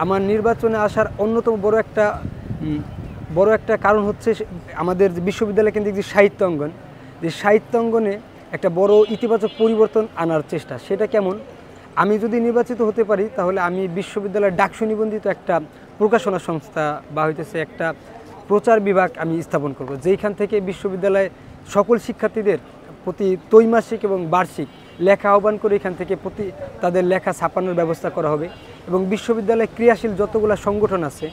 আমার নির্বাচনে আসার অন্যতম বড় একটা কারণ হচ্ছে আমাদের বিশ্ববিদ্যালয় কেন্দ্রিক যে সাহিত্য অঙ্গন, যে সাহিত্য অঙ্গনে একটা বড় ইতিবাচক পরিবর্তন আনার চেষ্টা। সেটা কেমন? আমি যদি নির্বাচিত হতে পারি তাহলে আমি বিশ্ববিদ্যালয়ের ডাকসু নিবন্ধিত একটা প্রকাশনা সংস্থা বা হইতেছে একটা প্রচার বিভাগ আমি স্থাপন করব, যেইখান থেকে বিশ্ববিদ্যালয়ে সকল শিক্ষার্থীদের প্রতি ত্রৈমাসিক এবং বার্ষিক লেখা আহ্বান করে এখান থেকে তাদের লেখা ছাপানোর ব্যবস্থা করা হবে। এবং বিশ্ববিদ্যালয়ে ক্রিয়াশীল যতগুলো সংগঠন আছে,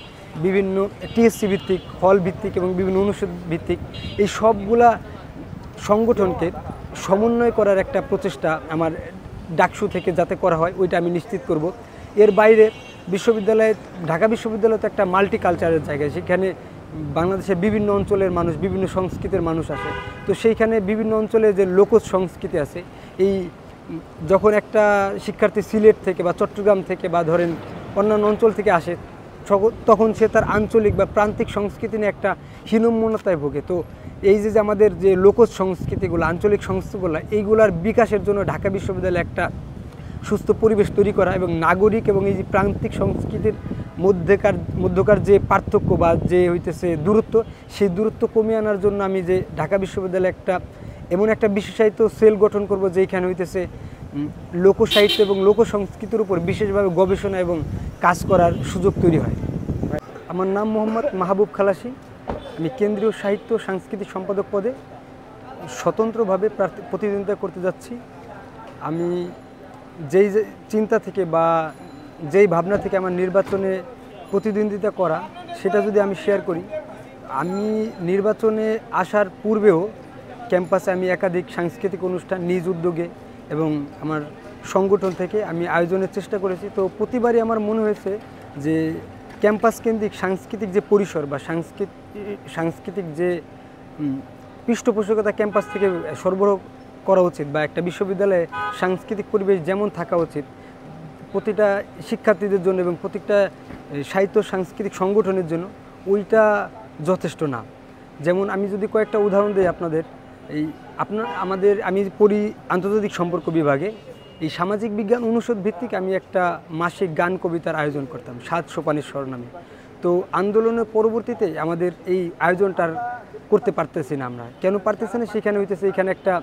বিভিন্ন টিএসসি ভিত্তিক, হল ভিত্তিক এবং বিভিন্ন অনুষদ ভিত্তিক, এই সবগুলা সংগঠনকে সমন্বয় করার একটা প্রচেষ্টা আমার ডাকসু থেকে যাতে করা হয় ওইটা আমি নিশ্চিত করব। এর বাইরে ঢাকা বিশ্ববিদ্যালয় তো একটা মাল্টিকালচারের জায়গা, সেখানে বাংলাদেশের বিভিন্ন অঞ্চলের মানুষ, বিভিন্ন সংস্কৃতির মানুষ আসে। তো সেইখানে বিভিন্ন অঞ্চলে যে লোকজ সংস্কৃতি আছে, এই যখন একটা শিক্ষার্থী সিলেট থেকে বা চট্টগ্রাম থেকে বা ধরেন অন্যান্য অঞ্চল থেকে আসে, তখন সে তার আঞ্চলিক বা প্রান্তিক সংস্কৃতি নিয়ে একটা হীনম্মন্যতায় ভোগে। তো এই যে আমাদের যে লোকজ সংস্কৃতিগুলো, আঞ্চলিক সংস্কৃতিগুলো, এইগুলার বিকাশের জন্য ঢাকা বিশ্ববিদ্যালয়ে একটা সুস্থ পরিবেশ তৈরি করা এবং নাগরিক এবং এই যে প্রান্তিক সংস্কৃতির মধ্যকার যে পার্থক্য বা যে হইতেছে দূরত্ব, সেই দূরত্ব কমিয়ে আনার জন্য আমি যে ঢাকা বিশ্ববিদ্যালয়ে এমন একটা বিশেষায়িত সেল গঠন করব, যেখানে হইতেছে লোকসাহিত্য এবং লোকসংস্কৃতির উপর বিশেষভাবে গবেষণা এবং কাজ করার সুযোগ তৈরি হয়। আমার নাম মোহাম্মদ মাহবুব খালাসি। আমি কেন্দ্রীয় সাহিত্য সাংস্কৃতিক সম্পাদক পদে স্বতন্ত্রভাবে প্রতিদ্বন্দ্বিতা করতে যাচ্ছি। আমি যেই চিন্তা থেকে বা যেই ভাবনা থেকে আমার নির্বাচনে প্রতিদ্বন্দ্বিতা করা, সেটা যদি আমি শেয়ার করি, আমি নির্বাচনে আসার পূর্বেও ক্যাম্পাসে আমি একাধিক সাংস্কৃতিক অনুষ্ঠান নিজ উদ্যোগে এবং আমার সংগঠন থেকে আমি আয়োজনের চেষ্টা করেছি। তো প্রতিবারই আমার মনে হয়েছে যে ক্যাম্পাস কেন্দ্রিক সাংস্কৃতিক যে পরিসর বা সাংস্কৃতিক যে পৃষ্ঠপোষকতা ক্যাম্পাস থেকে সরবরাহ করা উচিত, বা একটা বিশ্ববিদ্যালয়ে সাংস্কৃতিক পরিবেশ যেমন থাকা উচিত প্রতিটা শিক্ষার্থীদের জন্য এবং প্রত্যেকটা সাহিত্য সাংস্কৃতিক সংগঠনের জন্য, ওইটা যথেষ্ট না। যেমন আমি যদি কয়েকটা উদাহরণ দিই আপনাদের, আমি পড়ি আন্তর্জাতিক সম্পর্ক বিভাগে, এই সামাজিক বিজ্ঞান অনুষদ ভিত্তিক আমি একটা মাসিক গান কবিতার আয়োজন করতাম ৭ সোপানের স্বর নামে। তো আন্দোলনের পরবর্তীতে আমাদের এই আয়োজনটার করতে পারতেছি না। আমরা কেন পারতেছি না? সেখানে হইতেছে এখানে একটা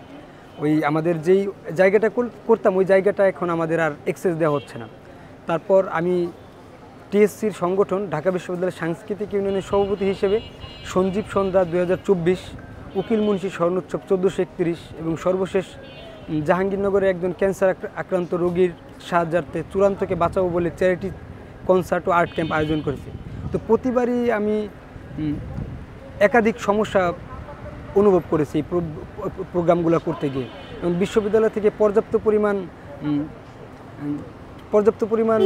আমাদের যেই জায়গাটা করতাম, ওই জায়গাটা এখন আমাদের আর অ্যাক্সেস দেওয়া হচ্ছে না। তারপর আমি টিএসসির সংগঠন ঢাকা বিশ্ববিদ্যালয়ের সাংস্কৃতিক ইউনিয়নের সভাপতি হিসেবে সঞ্জীব সন্ধ্যা ২০২৪, উকিল মুন্সি স্বর্ণোৎসব ১৪৩১ এবং সর্বশেষ জাহাঙ্গীরনগরে একজন ক্যান্সার আক্রান্ত রোগীর সাহায্যার্থে চূড়ান্তকে বাঁচাবো বলে চ্যারিটি কনসার্ট ও আর্ট ক্যাম্প আয়োজন করেছি। তো প্রতিবারই আমি একাধিক সমস্যা অনুভব করেছি এই প্রোগ্রামগুলো করতে গিয়ে। এবং বিশ্ববিদ্যালয় থেকে পর্যাপ্ত পরিমাণ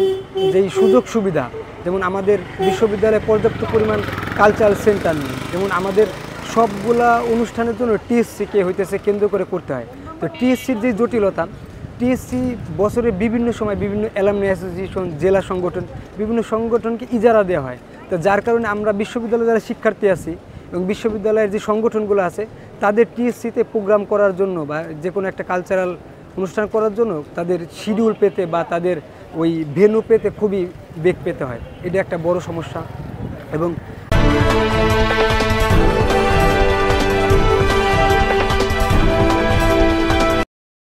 যেই সুযোগ সুবিধা, যেমন আমাদের বিশ্ববিদ্যালয়ে পর্যাপ্ত পরিমাণ কালচারাল সেন্টার নেই, যেমন আমাদের সবগুলা অনুষ্ঠানের জন্য টিএসসিকে হইতেছে কেন্দ্র করে করতে হয়। তো টিএসসির যে জটিলতা, টিএসসি বছরে বিভিন্ন সময় বিভিন্ন অ্যালামনি অ্যাসোসিয়েশন, জেলা সংগঠন, বিভিন্ন সংগঠনকে ইজারা দেওয়া হয়। তো যার কারণে আমরা বিশ্ববিদ্যালয়ে যারা শিক্ষার্থী আছি এবং বিশ্ববিদ্যালয়ের যে সংগঠনগুলো আছে, তাদের টিএসসিতে প্রোগ্রাম করার জন্য বা যে কোনো একটা কালচারাল অনুষ্ঠান করার জন্য তাদের শিডিউল পেতে বা তাদের ওই ভেন্যু পেতে খুবই বেগ পেতে হয়। এটা একটা বড় সমস্যা। এবং